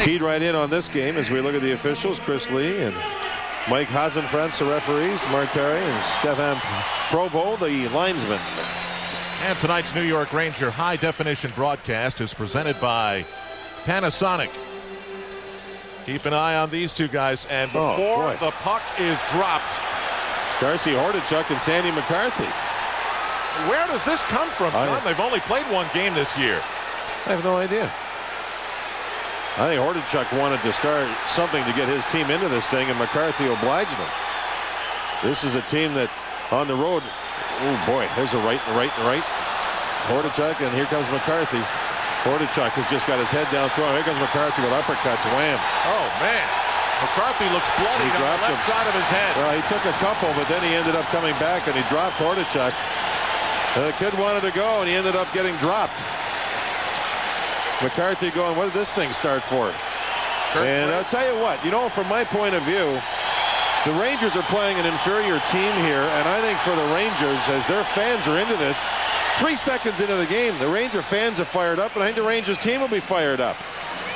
Keyed right in on this game as we look at the officials. Chris Lee and Mike Hasenfratz, the referees. Mark Perry and Stefan Provo, the linesman. And tonight's New York Ranger high-definition broadcast is presented by Panasonic. Keep an eye on these two guys, and before the puck is dropped, Darcy Hordichuk and Sandy McCarthy. Where does this come from, John? They've only played one game this year. I have no idea. I think Hordichuk wanted to start something to get his team into this thing, and McCarthy obliged him. This is a team that on the road, oh boy, there's a right and right and right. Hordichuk, and here comes McCarthy. Hordichuk has just got his head down, throwing. Here comes McCarthy with uppercuts, wham. Oh man, McCarthy looks bloody on the left side of his head. Well, he took a couple, but then he ended up coming back and he dropped Hordichuk. The kid wanted to go, and he ended up getting dropped. McCarthy going, what did this thing start for? And I'll tell you what, you know, from my point of view, the Rangers are playing an inferior team here, and I think for the Rangers, as their fans are into this, 3 seconds into the game, the Ranger fans are fired up, and I think the Rangers team will be fired up.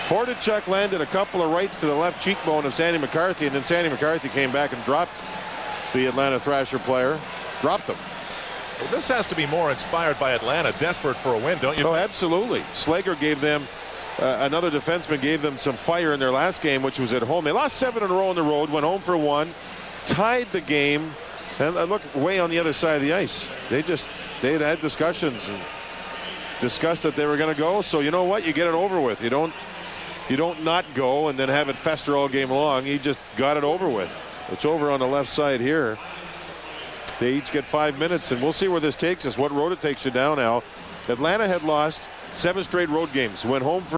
Hordichuk landed a couple of rights to the left cheekbone of Sandy McCarthy, and then Sandy McCarthy came back and dropped the Atlanta Thrasher player. Dropped him. Well, this has to be more inspired by Atlanta, desperate for a win, don't you? Oh, absolutely. Slager gave them, another defenseman gave them some fire in their last game, which was at home. They lost 7 in a row on the road, went home for 1, tied the game, and look way on the other side of the ice. They had discussions and discussed that they were going to go. So you know what? You get it over with. You don't not go and then have it fester all game long. You just got it over with. It's over on the left side here. They each get 5 minutes, and we'll see where this takes us, what road it takes you down, Al. Atlanta had lost 7 straight road games, went home for